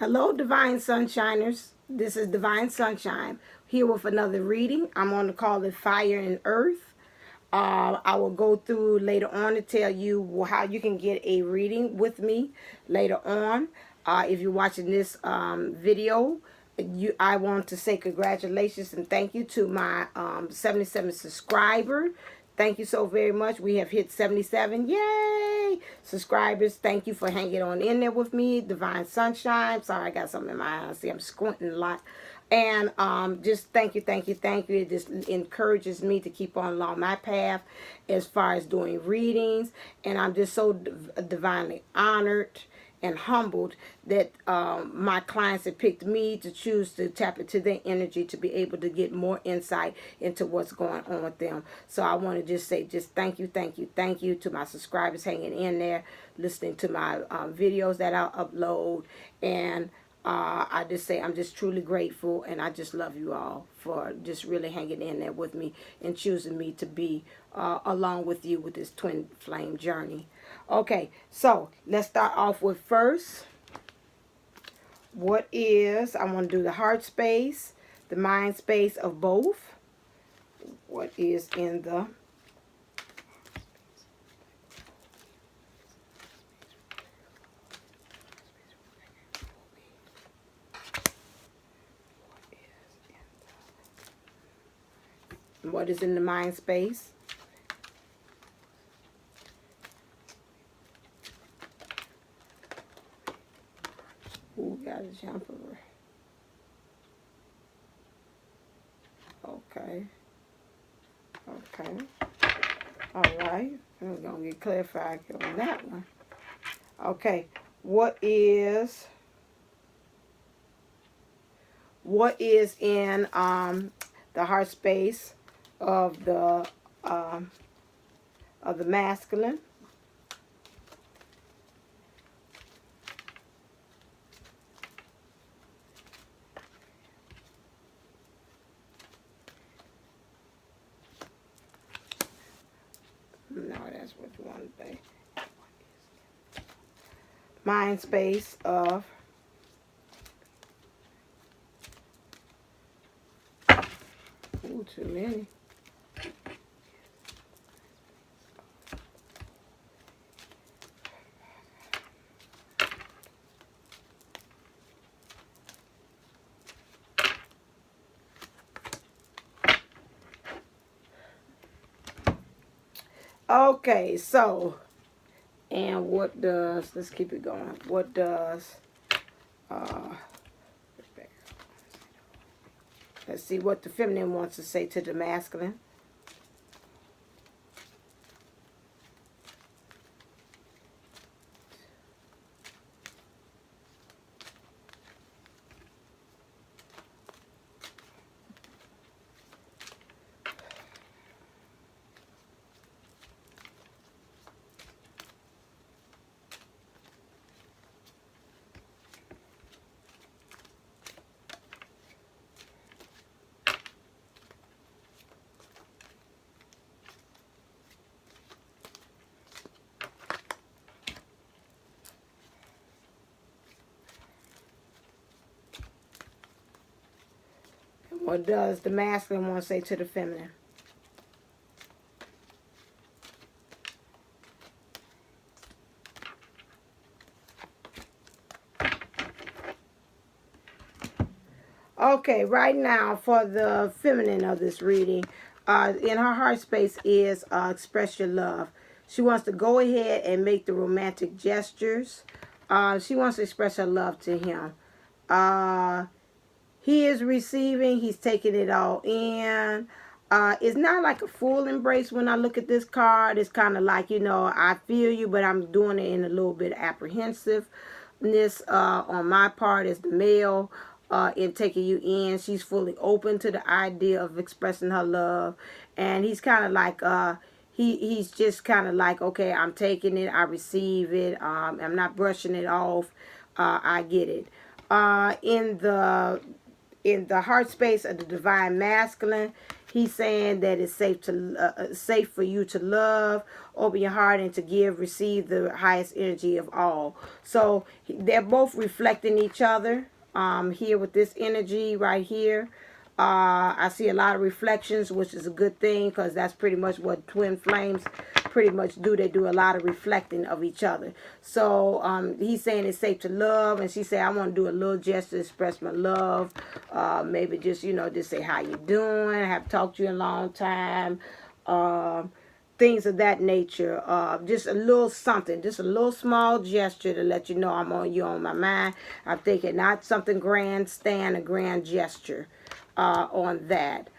Hello, Divine Sunshiners. This is Divine Sunshine here with another reading. I'm going to call it Fire and Earth. I will go through later on to tell you how you can get a reading with me later on. If you're watching this video, I want to say congratulations and thank you to my 77 subscriber. Thank you so very much. We have hit 77. Yay! Subscribers, thank you for hanging on in there with me. Divine Sunshine. Sorry, I got something in my eyes. See, I'm squinting a lot. And just thank you, thank you, thank you. It just encourages me to keep on along my path as far as doing readings. And I'm just so divinely honored and humbled that my clients have picked me to choose to tap into their energy to be able to get more insight into what's going on with them. So I want to just say thank you, thank you, thank you to my subscribers hanging in there, listening to my videos that I'll upload. And I just say I'm just truly grateful, and I just love you all for just really hanging in there with me and choosing me to be along with you with this twin flame journey. Okay, so let's start off with first. What is, I want to do the heart space, the mind space of both. What is in the what is in the mind space? Who got a jumper? Okay. Okay. All right. We're going to get clarified on that one. Okay. What is in the heart space of the masculine? No, that's what you want to say. Mind space of too many. Okay, so, and what does, let's keep it going. What does, let's see what the feminine wants to say to the masculine. What does the masculine want to say to the feminine? Okay, right now for the feminine of this reading, in her heart space is express your love. She wants to go ahead and make the romantic gestures. She wants to express her love to him. He is receiving. He's taking it all in. It's not like a full embrace when I look at this card. It's kind of like, I feel you, but I'm doing it in a little bit of apprehensiveness on my part as the male in taking you in. She's fully open to the idea of expressing her love. And he's kind of like, he's just kind of like, okay, I'm taking it. I receive it. I'm not brushing it off. I get it. In the heart space of the divine masculine, He's saying that it's safe for you to love, open your heart, and to give, receive the highest energy of all. So they're both reflecting each other here with this energy right here. I see a lot of reflections, which is a good thing because that's pretty much what twin flames pretty much do. They do a lot of reflecting of each other. So he's saying it's safe to love, and she said, I want to do a little gesture to express my love. Maybe just, just say how you doing. I have talked to you in a long time. Things of that nature. Just a little something, just a little small gesture to let you know I'm on you on my mind. I'm thinking not something grandstand, a grand gesture on that.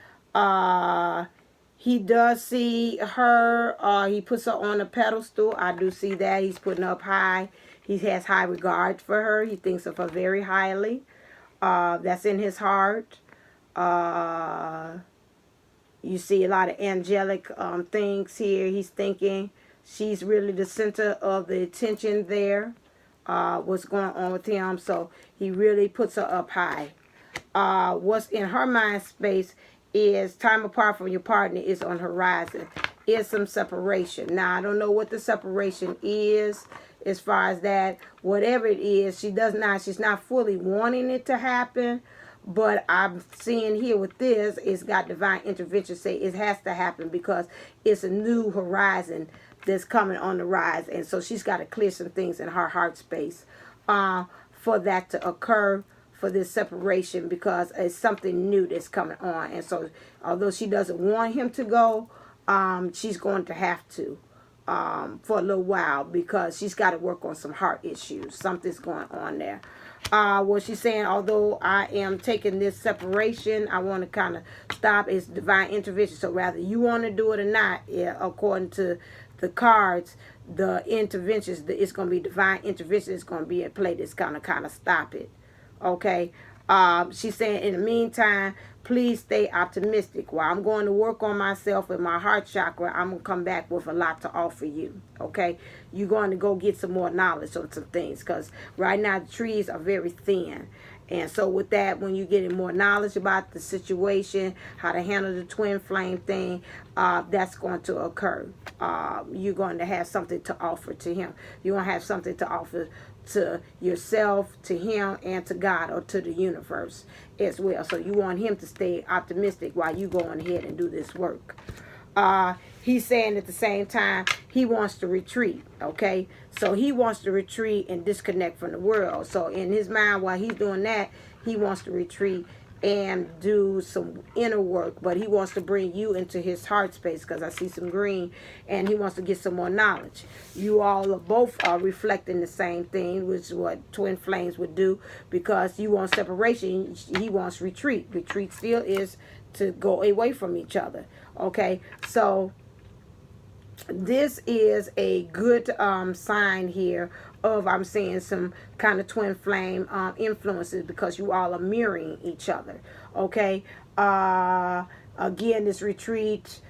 He does see her. He puts her on a pedestal. I do see that. He's putting her up high. He has high regard for her. He thinks of her very highly. That's in his heart. You see a lot of angelic things here. He's thinking she's really the center of the attention there. What's going on with him. So he really puts her up high. What's in her mind space is time apart from your partner is on the horizon. Is some separation. Now, I don't know what the separation is as far as that. Whatever it is, she's not fully wanting it to happen. But I'm seeing here with this, it's got divine intervention say it has to happen because it's a new horizon that's coming on the rise. And so she's got to clear some things in her heart space for that to occur, for this separation, because it's something new that's coming on. And so although she doesn't want him to go, she's going to have to for a little while because she's got to work on some heart issues. Something's going on there. What she's saying, although I am taking this separation, I want to kind of stop. It's divine intervention. So whether you want to do it or not, according to the cards, the interventions, it's going to be divine intervention. It's going to be in play that's going to kind of stop it. Okay. She's saying, in the meantime, please stay optimistic. While I'm going to work on myself and my heart chakra, I'm going to come back with a lot to offer you. Okay. You're going to go get some more knowledge on some things because right now the trees are very thin. And so with that, when you're getting more knowledge about the situation, how to handle the twin flame thing, that's going to occur. You're going to have something to offer to him. You're going to have something to offer to yourself, to him, and to God, or to the universe as well. So you want him to stay optimistic while you go on ahead and do this work. He's saying at the same time, he wants to retreat, okay? So he wants to retreat and disconnect from the world. So in his mind, while he's doing that, he wants to retreat and do some inner work, but he wants to bring you into his heart space because I see some green, and he wants to get some more knowledge. You all are both reflecting the same thing, which is what twin flames would do, because you want separation, he wants retreat. Retreat still is to go away from each other. Okay, so this is a good sign here of, I'm seeing some kind of twin flame influences because you all are mirroring each other. Okay, again, this retreat,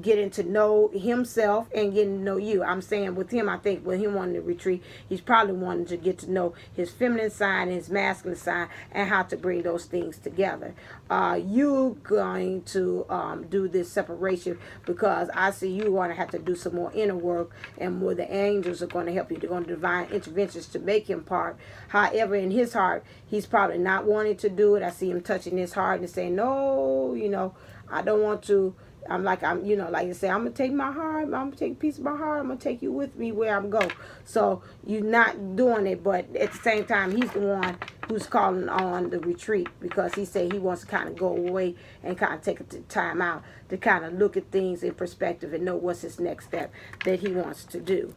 getting to know himself and getting to know you. I'm saying with him, I think with him wanting to retreat, he's probably wanting to get to know his feminine side and his masculine side and how to bring those things together. You going to do this separation because I see you going to have to do some more inner work, and more the angels are going to help you. They're going to divine interventions to make him part. However, in his heart, he's probably not wanting to do it. I see him touching his heart and saying, no, I don't want to. Like you say, I'm going to take my heart, I'm going to take a piece of my heart, I'm going to take you with me where I'm going. So you're not doing it, but at the same time, he's the one who's calling on the retreat because he said he wants to kind of go away and kind of take a time out to kind of look at things in perspective and know what's his next step that he wants to do.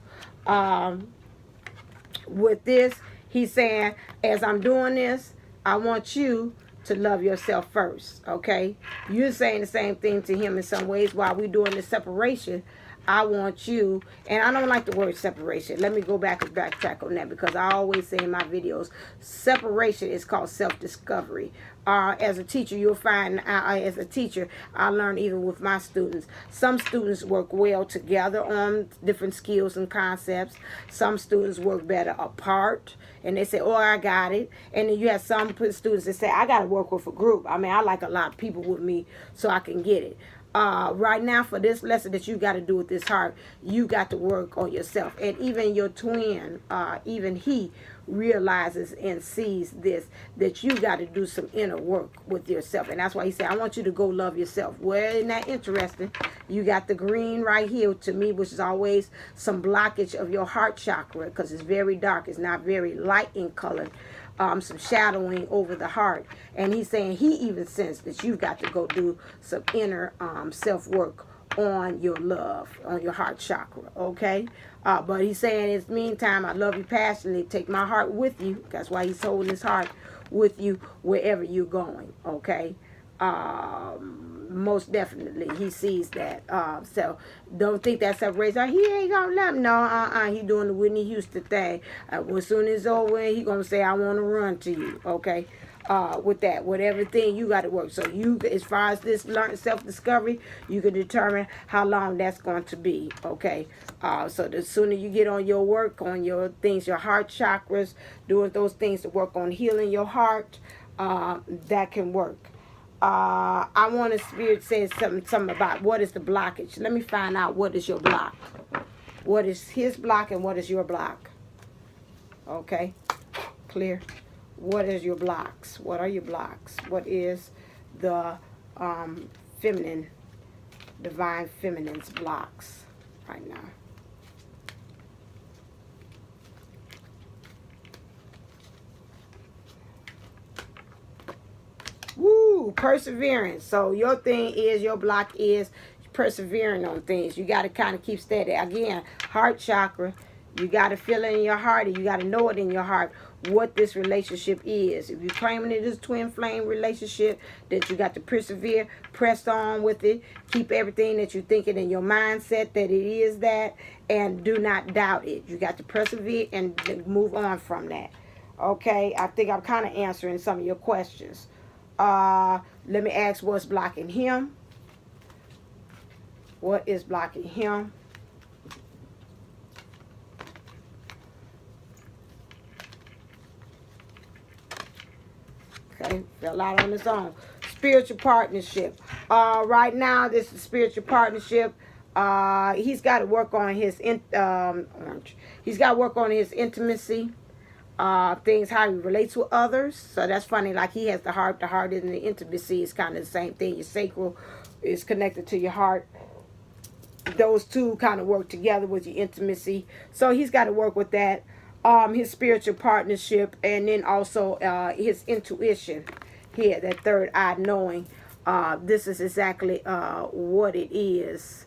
With this, he's saying, as I'm doing this, I want you to love yourself first, okay? You're saying the same thing to him in some ways while we're doing the separation. I want you, and I don't like the word separation. Let me go back and backtrack on that, because I always say in my videos, separation is called self-discovery. As a teacher, you'll find, as a teacher, I learn even with my students. Some students work well together on different skills and concepts. Some students work better apart, and they say, oh, I got it. And then you have some students that say, I got to work with a group. I mean, I like a lot of people with me so I can get it. Right now, for this lesson that you got to do with this heart, you got to work on yourself. And even your twin, even he realizes and sees this, that you got to do some inner work with yourself. And that's why he said, I want you to go love yourself. Well, isn't that interesting? You got the green right here to me, which is always some blockage of your heart chakra, because it's very dark. It's not very light in color. Some shadowing over the heart. And he's saying he even sensed that you've got to go do some inner self-work on your love, on your heart chakra, okay? But he's saying, in the meantime, I love you passionately. Take my heart with you. That's why he's holding his heart with you wherever you're going, okay? Most definitely, he sees that. So don't think that's separation. He ain't gonna let him. No, he doing the Whitney Houston thing. As soon as it's over, he gonna say, I want to run to you, okay? With that, whatever thing you got to work. So you, as far as this learn self-discovery, you can determine how long that's going to be, okay? So the sooner you get on your work, on your things, your heart chakras, doing those things to work on healing your heart, that can work. I want a spirit says something about what is the blockage. Let me find out what is your block. What is his block and what is your block? Okay, clear. What is your blocks? What are your blocks? What is the feminine, divine feminine's blocks right now? Woo, perseverance. So your thing is, your block is persevering on things. You got to kind of keep steady. Again, heart chakra. You got to feel it in your heart, and you got to know it in your heart what this relationship is. If you're claiming it is a twin flame relationship, that you got to persevere, press on with it, keep everything that you're thinking in your mindset that it is that, and do not doubt it. You got to persevere and move on from that. Okay, I think I'm kind of answering some of your questions. Let me ask what's blocking him. What is blocking him? Okay, fell out on his own. Spiritual partnership. Right now, this is spiritual partnership. He's got to work on his he's got to work on his intimacy. Things how he relates with others. So that's funny. Like he has the heart. The heart and the intimacy is kind of the same thing. Your sacral is connected to your heart. Those two kind of work together with your intimacy. So he's got to work with that. His spiritual partnership, and then also his intuition here, that third eye knowing. This is exactly what it is.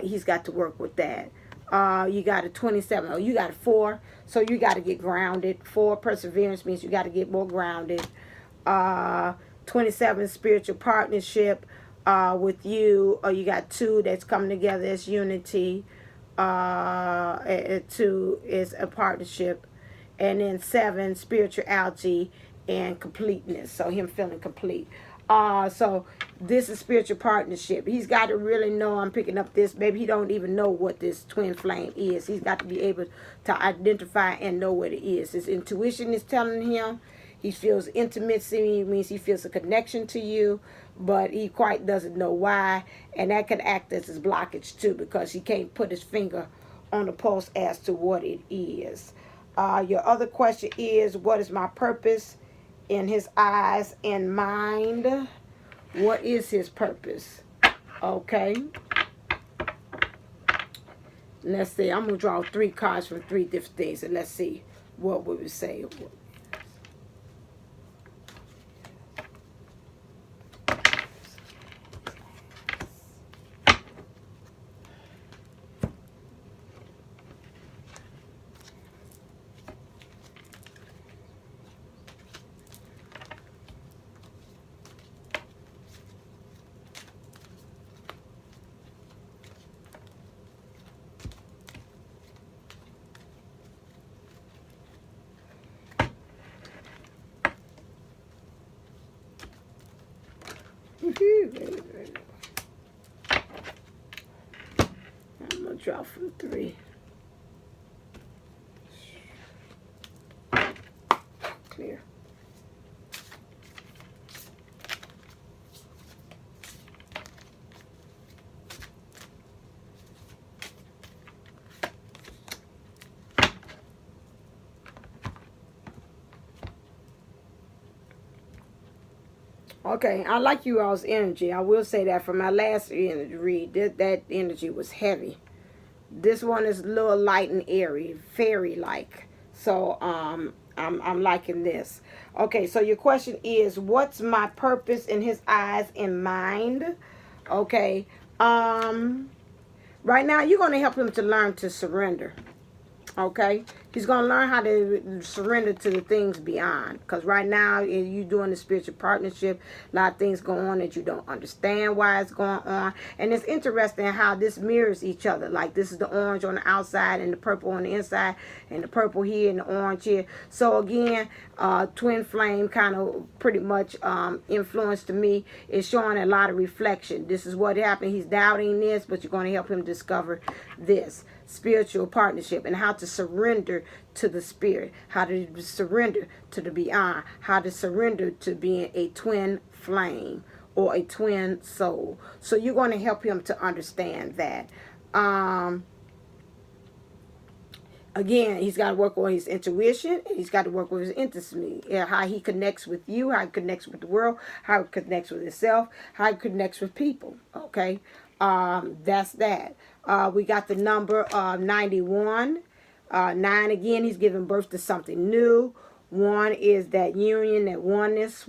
He's got to work with that. You got a 27. Oh, you got a 4. So you got to get grounded. 4 perseverance means you got to get more grounded. 27 spiritual partnership with you. You got 2 that's coming together as unity. 2 is a partnership, and then 7 spirituality and completeness. So him feeling complete. So this is spiritual partnership. He's got to really know. I'm picking up this. Maybe he don't even know what this twin flame is. He's got to be able to identify and know what it is. His intuition is telling him. He feels intimacy, means he feels a connection to you, but he quite doesn't know why. And that could act as his blockage too, because he can't put his finger on the pulse as to what it is. Your other question is, what is my purpose in his eyes and mind? What is his purpose? Okay. Let's see. I'm going to draw 3 cards from 3 different things, and let's see what we would say. I'm going to drop from 3. Clear. Okay, I like you all's energy. I will say that for my last energy read, that energy was heavy. This one is a little light and airy, fairy-like. So I'm liking this. Okay, so your question is, what's my purpose in his eyes and mind? Okay, right now you're going to help him to learn to surrender. Okay, he's going to learn how to surrender to the things beyond, because right now you doing the spiritual partnership, a lot of things going on that you don't understand why it's going on. And it's interesting how this mirrors each other. Like, this is the orange on the outside and the purple on the inside, and the purple here and the orange here. So again, twin flame kind of pretty much influenced to me. It's showing a lot of reflection. This is what happened. He's doubting this, but you're going to help him discover this spiritual partnership and how to surrender to the spirit, how to surrender to the beyond, how to surrender to being a twin flame or a twin soul. So you're going to help him to understand that. Again, he's got to work on his intuition. He's got to work with his intimacy, how he connects with you, how he connects with the world, how he connects with himself, how he connects with people. Okay, that's that. We got the number 91. 9, again, he's giving birth to something new. 1 is that union, that oneness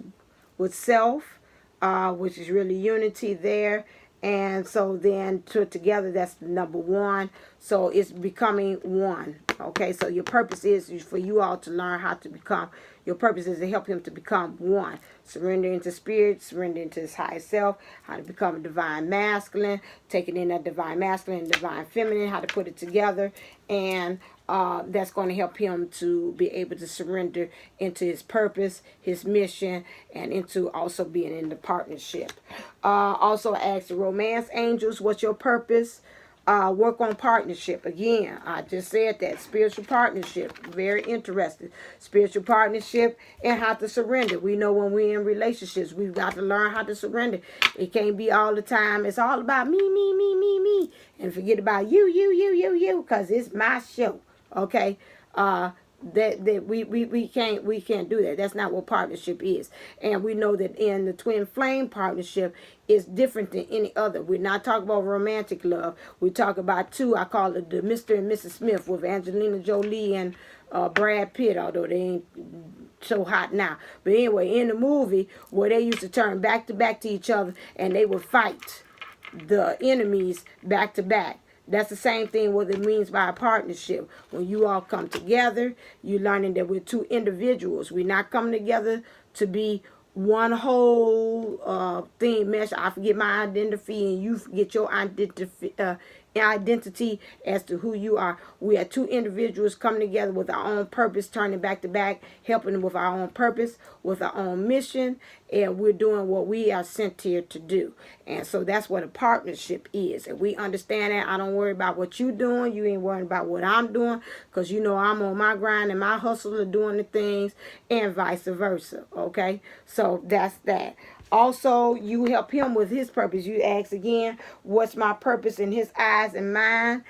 with self, which is really unity there. And so then together, that's the number 1. So it's becoming one. Okay, so your purpose is for you all to learn how to become. Your purpose is to help him to become one. Surrender into spirit, surrender into his higher self, how to become a divine masculine, taking in that divine masculine and divine feminine, how to put it together. And that's going to help him to be able to surrender into his purpose, his mission, and into also being in the partnership. Also ask the romance angels, what's your purpose? Work on partnership. Again, I just said that. Spiritual partnership. Very interesting. Spiritual partnership and how to surrender. We know when we're in relationships, we've got to learn how to surrender. It can't be all the time. It's all about me, me, me, me, me. And forget about you, because it's my show. Okay? That we can't do that. That's not what partnership is. And we know that in the twin flame partnership is different than any other. We're not talking about romantic love. We talk about two. I call it the Mr. and Mrs. Smith with Angelina Jolie and Brad Pitt, although they ain't so hot now. But anyway, in the movie where they used to turn back to back to each other and they would fight the enemies back to back. That's the same thing what it means by a partnership. When you all come together, you're learning that we're two individuals. We're not coming together to be one whole thing mesh. I forget my identity and you forget your identity as to who you are. We are two individuals coming together with our own purpose, turning back to back, helping with our own purpose, with our own mission, and we're doing what we are sent here to do. And so that's what a partnership is. And we understand that. I don't worry about what you're doing. You ain't worrying about what I'm doing, because you know I'm on my grind and my hustle of doing the things, and vice versa. Okay? So that's that. Also, you help him with his purpose. You ask again, what's my purpose in his eyes and mine?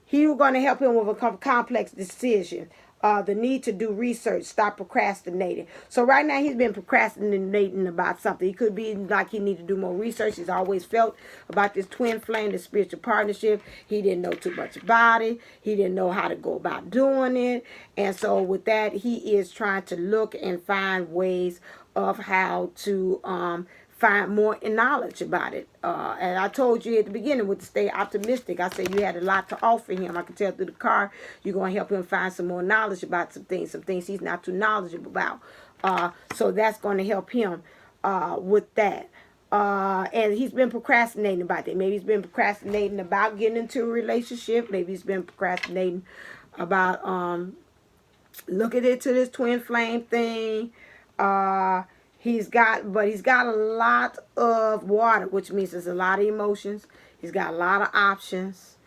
He's going to help him with a complex decision. The need to do research, stop procrastinating. So right now he's been procrastinating about something. He could be like he need to do more research. He's always felt about this twin flame, the spiritual partnership. He didn't know too much about it. He didn't know how to go about doing it. And so with that, he is trying to look and find ways of how to find more knowledge about it. And I told you at the beginning with to stay optimistic. I said you had a lot to offer him. I can tell through the card you're going to help him find some more knowledge about some things he's not too knowledgeable about. So that's going to help him with that. And he's been procrastinating about that. Maybe he's been procrastinating about getting into a relationship. Maybe he's been procrastinating about looking into this twin flame thing. He's got a lot of water, which means there's a lot of emotions. He's got a lot of options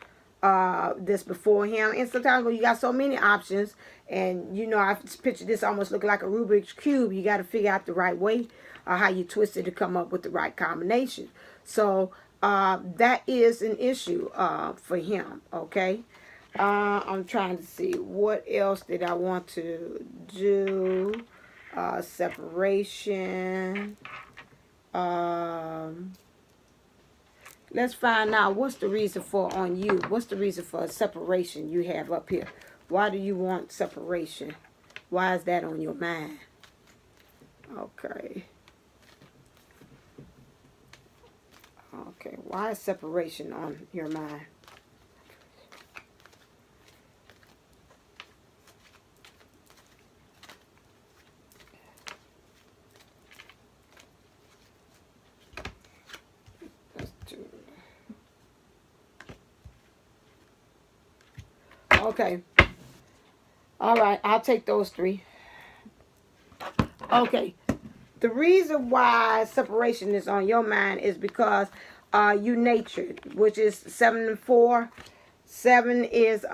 this before him. And sometimes when you got so many options, and I picture this almost look like a Rubik's Cube, you got to figure out the right way how you twist it to come up with the right combination. So that is an issue for him, okay? I'm trying to see what else did I want to do. Separation. Let's find out what's the reason for on you. What's the reason for a separation you have up here? Why do you want separation? Why is that on your mind? Okay. Okay. Why is separation on your mind? Okay. All right. I'll take those three. Okay. The reason why separation is on your mind is because you natured, which is 7 and 4. 7 is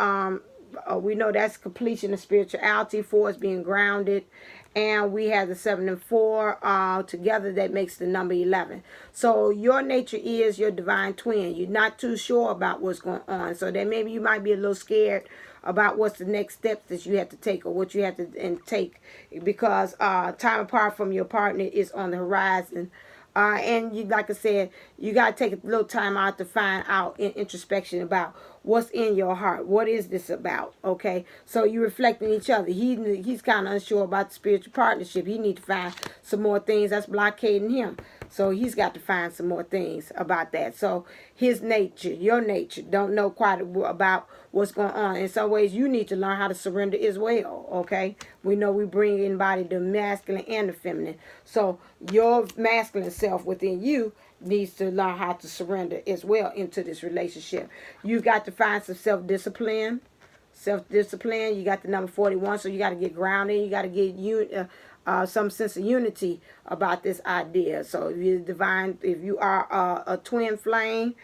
we know that's completion of spirituality. 4 is being grounded, and we have the 7 and 4 together. That makes the number 11. So your nature is your divine twin. You're not too sure about what's going on, so then maybe you might be a little scared about what's the next steps that you have to take or what you have to take, because time apart from your partner is on the horizon. And you, like I said, you got to take a little time out to find out in introspection about what's in your heart. What is this about? Okay, so you reflecting each other. He's kind of unsure about the spiritual partnership. He need to find some more things that's blockading him. So he's got to find some more things about that. So his nature, your nature, don't know quite about what's going on. In some ways, you need to learn how to surrender as well, okay? We know we bring in body the masculine and the feminine. So your masculine self within you needs to learn how to surrender as well into this relationship. You got to find some self-discipline. Self-discipline. You got the number 41, so you got to get grounded. You got to get some sense of unity about this idea. So if you're divine, if you are a twin flame,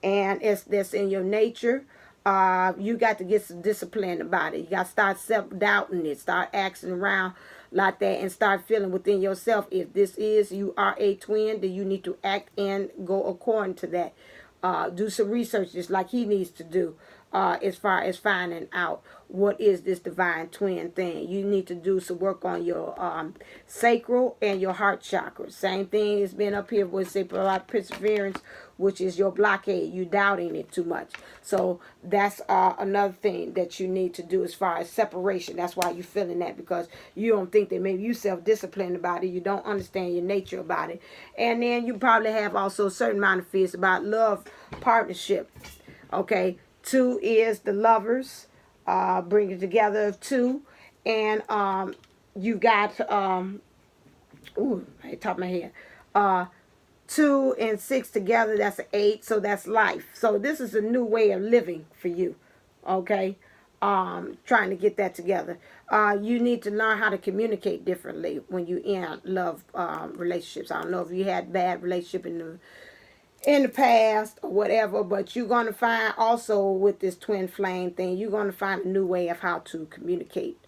and that's in your nature, you got to get some discipline about it. You got to start self-doubting it, start asking around like that, and start feeling within yourself, if this is, you are a twin, then you need to act and go according to that. Do some research just like he needs to do, as far as finding out what is this divine twin thing. You need to do some work on your sacral and your heart chakra. Same thing has been up here with say about perseverance, which is your blockade. You doubting it too much. So that's another thing that you need to do as far as separation. That's why you're feeling that, because you don't think that maybe you self-disciplined about it. You don't understand your nature about it. And then you probably have also a certain amount of fears about love partnership. Okay. 2 is the lovers, bringing together of 2, and you got ooh, right top of my head, 2 and 6 together, that's an 8, so that's life. So this is a new way of living for you, okay? Trying to get that together. You need to learn how to communicate differently when you in love relationships. I don't know if you had bad relationship in the past or whatever, but you're going to find also with this twin flame thing, you're going to find a new way of how to communicate.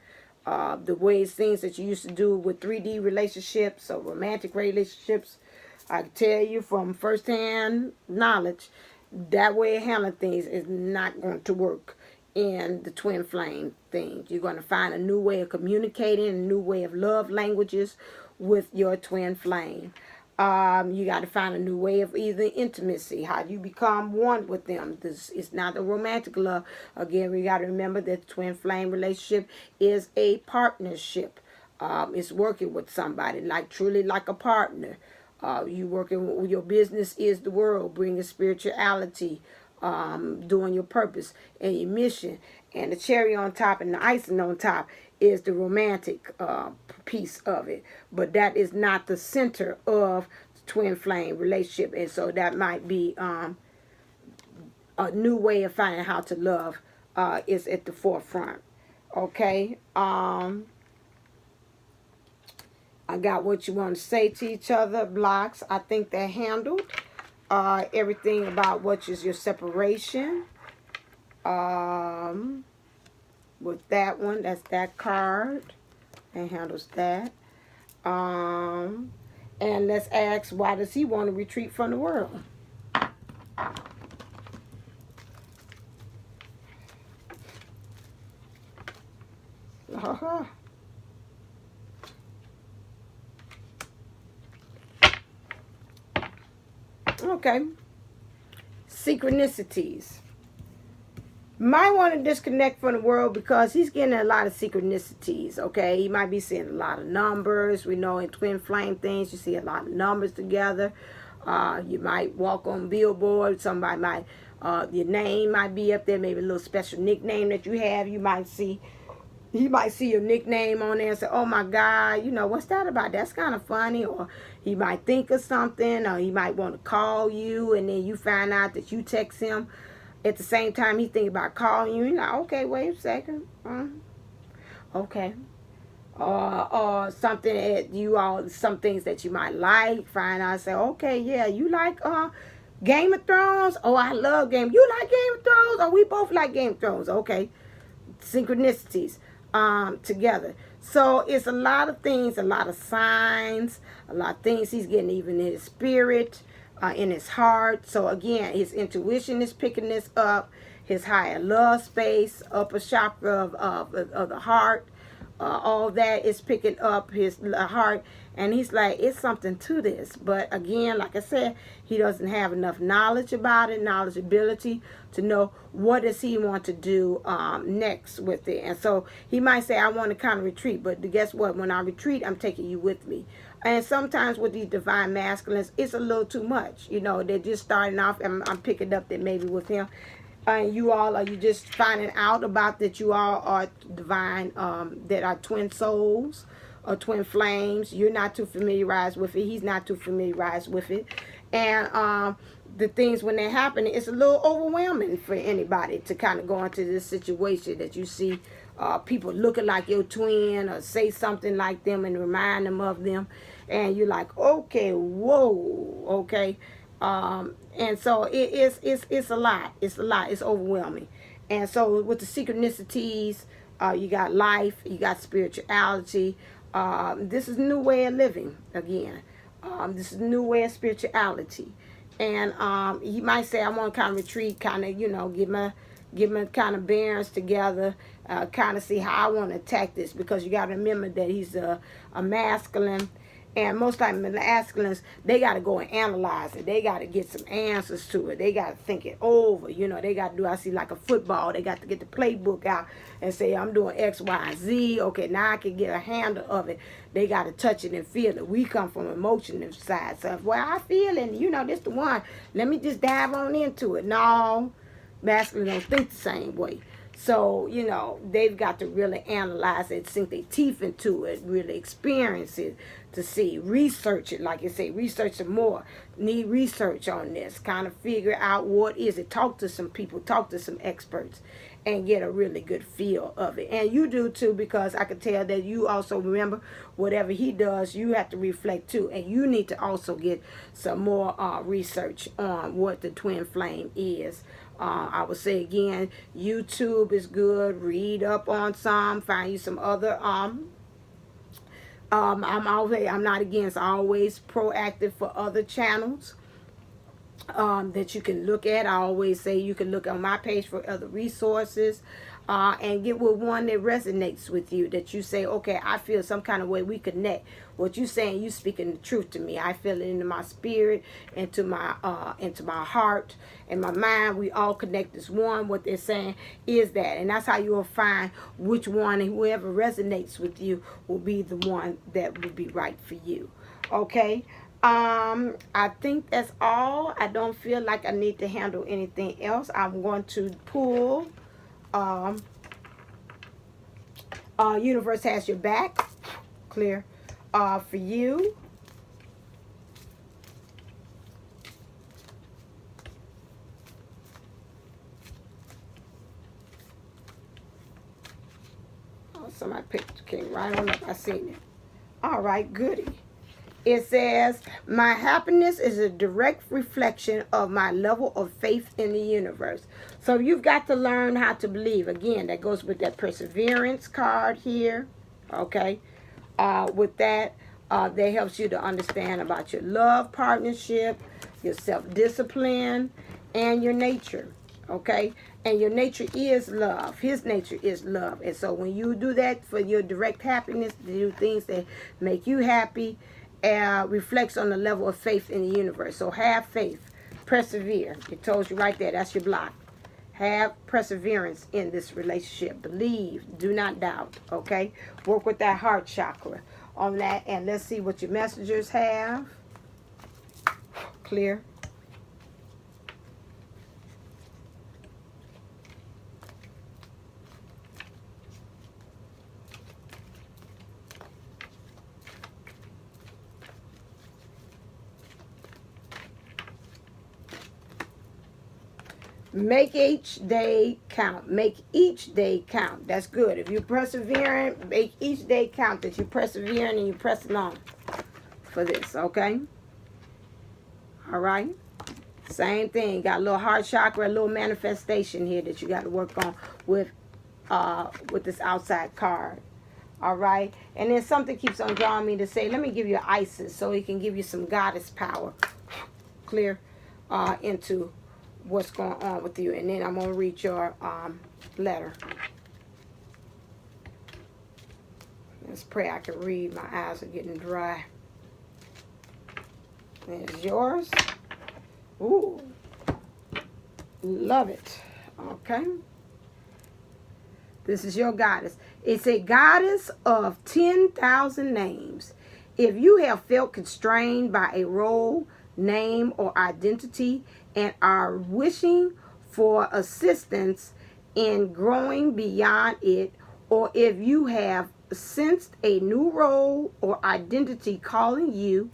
The ways, things that you used to do with 3D relationships or romantic relationships, I can tell you from firsthand knowledge, that way of handling things is not going to work in the twin flame thing. You're going to find a new way of communicating, a new way of love languages with your twin flame. You got to find a new way of either intimacy, how you become one with them. This is not a romantic love. Again, we got to remember that the twin flame relationship is a partnership. It's working with somebody, like truly like a partner. You working with your business is the world, bringing spirituality, doing your purpose and your mission. And the cherry on top and the icing on top is the romantic piece of it. But that is not the center of the twin flame relationship. And so that might be a new way of finding how to love is at the forefront. Okay. I got what you want to say to each other. Blocks, I think they're handled. Everything about what is your separation. With that one, that's that card. And handles that. And let's ask, why does he want to retreat from the world? Uh-huh. Okay. Synchronicities. Might want to disconnect from the world because he's getting a lot of synchronicities. Okay, he might be seeing a lot of numbers. We know in twin flame things, you see a lot of numbers together. You might walk on billboard. Somebody might, your name might be up there. Maybe a little special nickname that you have. You might see. He might see your nickname on there and say, oh my God, you know, what's that about? That's kind of funny. Or he might think of something, or he might want to call you, and then you find out that you text him. At the same time, he think about calling you. You're like, okay, wait a second. Okay. Or something that you all, some things that you might like. Find out, say, okay, yeah, you like Game of Thrones? Oh, I love You like Game of Thrones? Oh, we both like Game of Thrones. Okay. Synchronicities together. So it's a lot of things, a lot of signs, a lot of things he's getting even in his spirit, in his heart. So again, his intuition is picking this up. His higher love space, upper chakra of the heart, all that is picking up his heart. And he's like, it's something to this. But again, like I said, he doesn't have enough knowledge about it, knowledgeability to know what does he want to do next with it. And so he might say, I want to kind of retreat. But guess what? When I retreat, I'm taking you with me. And sometimes with these divine masculines, it's a little too much. You know, they're just starting off, and I'm picking up that maybe with him. You all, are you just finding out about that you all are divine, that are twin souls or twin flames. You're not too familiarized with it. He's not too familiarized with it. And the things when they happen, it's a little overwhelming for anybody to kind of go into this situation that you see people looking like your twin or say something like them and remind them of them. And you're like, okay, whoa, okay. And so it's a lot. It's a lot. It's overwhelming. And so with the synchronicities, you got life, you got spirituality. This is a new way of living again. This is a new way of spirituality. And he might say, I want to kind of retreat, kind of, you know, get my kind of bearings together, kind of see how I want to attack this. Because you got to remember that he's a masculine. And most times the masculines, they got to go and analyze it. They got to get some answers to it. They got to think it over. You know, they got to do, I see like a football. They got to get the playbook out and say, I'm doing X, Y, and Z. Okay, now I can get a handle of it. They got to touch it and feel it. We come from emotional side. So, well, I feel it. You know, this the one. Let me just dive on into it. No, masculine don't think the same way. So, you know, they've got to really analyze it, sink their teeth into it, really experience it to see, research it, like you say, research some more. Need research on this, kind of figure out what is it. Talk to some people, talk to some experts, and get a really good feel of it. And you do too, because I can tell that you also remember whatever he does, you have to reflect too. And you need to also get some more research on what the twin flame is. I would say again, YouTube is good. Read up on some. Find you some other. I'm not against always proactive for other channels that you can look at. I always say you can look on my page for other resources. And get with one that resonates with you, that you say, okay, I feel some kind of way, we connect. What you saying, you speaking the truth to me. I feel it into my spirit, into my heart, and my mind. We all connect as one. What they're saying is that, and that's how you will find which one, and whoever resonates with you will be the one that will be right for you. Okay. I think that's all. I don't feel like I need to handle anything else. I'm going to pull. Universe has your back. Clear. For you. Oh, somebody picked, came right on up. I seen it. All right, goody. It says, my happiness is a direct reflection of my level of faith in the universe. So you've got to learn how to believe. Again, that goes with that perseverance card here. Okay. With that, that helps you to understand about your love partnership, your self-discipline, and your nature. Okay. And your nature is love. His nature is love. And so when you do that for your direct happiness, to do things that make you happy, reflects on the level of faith in the universe. So have faith, persevere. It tells you right there. That's your block. Have perseverance in this relationship. Believe. Do not doubt. Okay. Work with that heart chakra on that, and let's see what your messengers have. Clear. Make each day count. Make each day count. That's good. If you're persevering, make each day count that you're persevering and you're pressing on for this, okay? All right? Same thing. Got a little heart chakra, a little manifestation here that you got to work on with this outside card. All right? And then something keeps on drawing me to say, let me give you Isis so it can give you some goddess power. Clear into what's going on with you. And then I'm going to read your letter. Let's pray I can read. My eyes are getting dry. There's yours. Ooh. Love it. Okay. This is your goddess. It's a goddess of 10,000 names. If you have felt constrained by a role, name, or identity and are wishing for assistance in growing beyond it, or if you have sensed a new role or identity calling you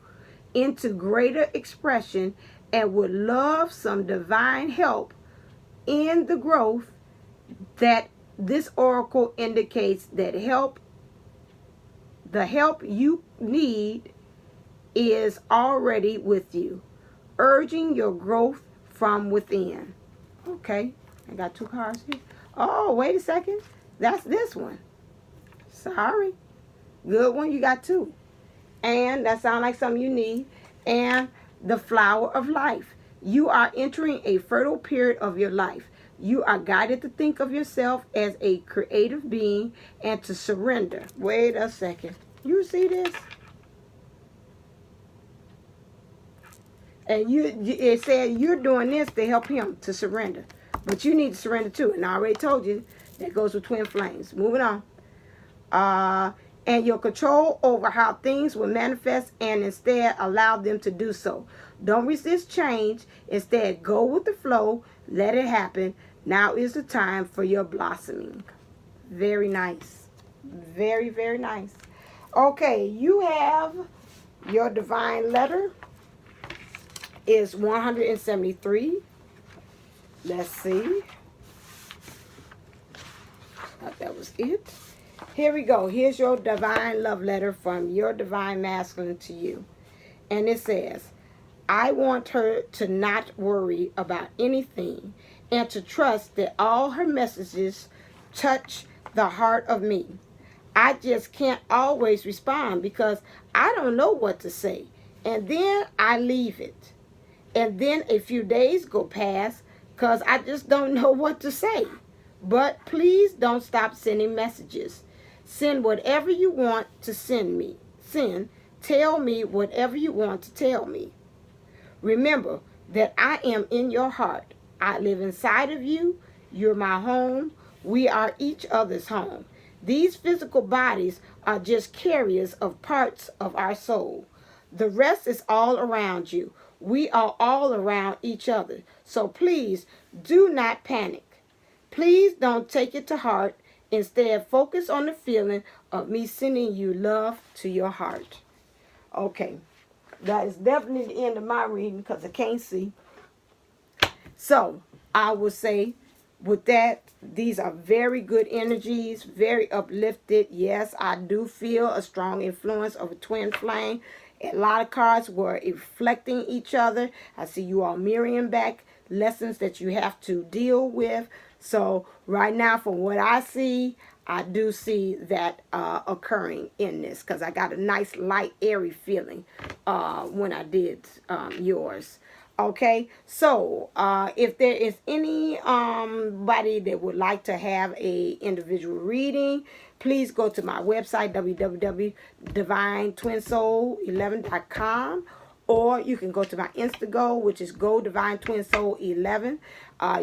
into greater expression and would love some divine help in the growth, that this oracle indicates that the help you need is already with you, urging your growth from within. Okay, I got two cards here. Oh, wait a second. That's this one. Sorry. Good one. You got two. And that sounds like something you need. And the flower of life. You are entering a fertile period of your life. You are guided to think of yourself as a creative being and to surrender. Wait a second. You see this? And it said you're doing this to help him to surrender. But you need to surrender too. And I already told you that goes with twin flames. Moving on. And your control over how things will manifest and instead allow them to do so. Don't resist change. Instead, go with the flow. Let it happen. Now is the time for your blossoming. Very nice. Very, very nice. Okay, you have your divine letter is 173. Let's see. Thought that was it. Here we go. Here's your divine love letter from your divine masculine to you. And it says, I want her to not worry about anything and to trust that all her messages touch the heart of me. I just can't always respond because I don't know what to say. And then I leave it. And then a few days go past because I just don't know what to say. But please don't stop sending messages. Send whatever you want to send me. Tell me whatever you want to tell me. Remember that I am in your heart. I live inside of you. You're my home. We are each other's home. These physical bodies are just carriers of parts of our soul. The rest is all around you. We are all around each other. So please do not panic. Please don't take it to heart. Instead, focus on the feeling of me sending you love to your heart. Okay, that is definitely the end of my reading because I can't see. So I will say with that, these are very good energies, very uplifted. Yes, I do feel a strong influence of a twin flame. A lot of cards were reflecting each other. I see you all mirroring back lessons that you have to deal with. So right now, from what I see, I do see that occurring in this, because I got a nice light airy feeling when I did yours. Okay, so if there is any body that would like to have a individual reading, please go to my website, www.divinetwinsoul11.com, or you can go to my Instago, which is Go Divine Twin Soul 11.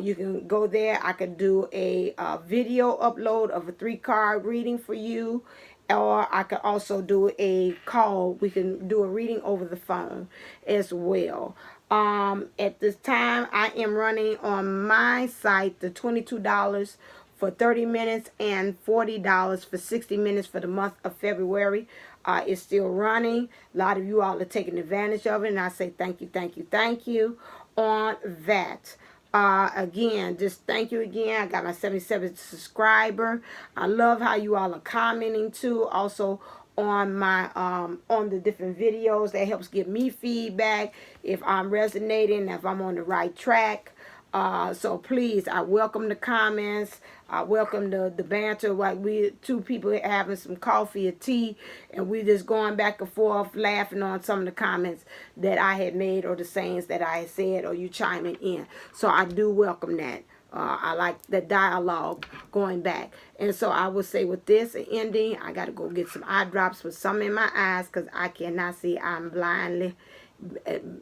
You can go there. I could do a video upload of a 3-card reading for you, or I could also do a call. We can do a reading over the phone as well. At this time, I am running on my site the $22 for 30 minutes and $40 for 60 minutes for the month of February. It's still running. A lot of you all are taking advantage of it, and I say thank you, thank you, thank you on that. Again, just thank you again. I got my 77 subscriber. I love how you all are commenting too. Also on my on the different videos, that helps give me feedback if I'm resonating, if I'm on the right track. So please, I welcome the comments. I welcome the banter. Like, we two people having some coffee or tea, and we just going back and forth, laughing on some of the comments that I had made, or the sayings that I had said, or you chiming in. So I do welcome that. I like the dialogue going back. And so I would say with this ending, I got to go get some eye drops with some in my eyes, because I cannot see. I'm blindly,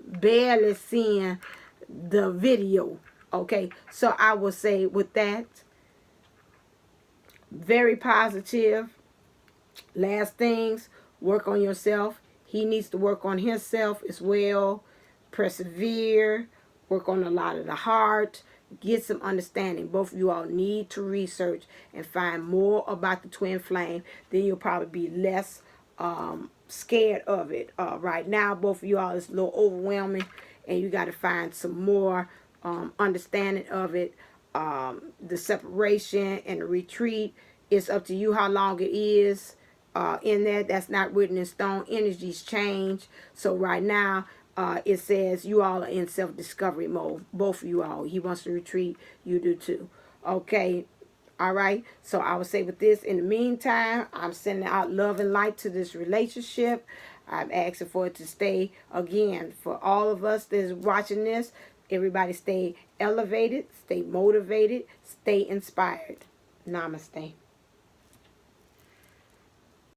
barely seeing the video. Okay, so I will say with that, very positive. Last things, work on yourself. He needs to work on himself as well. Persevere. Work on a lot of the heart. Get some understanding. Both of you all need to research and find more about the twin flame. Then you'll probably be less scared of it. Right now, both of you all, is a little overwhelming, and you got to find some more understanding of it. The separation and the retreat, it's up to you how long it is. In that, that's not written in stone. Energies change. So right now, it says you all are in self-discovery mode. Both of you all. He wants to retreat. You do too. Okay. All right. So I would say with this, in the meantime, I'm sending out love and light to this relationship. I'm asking for it to stay, again, for all of us that's watching this, everybody stay elevated, stay motivated, stay inspired. Namaste.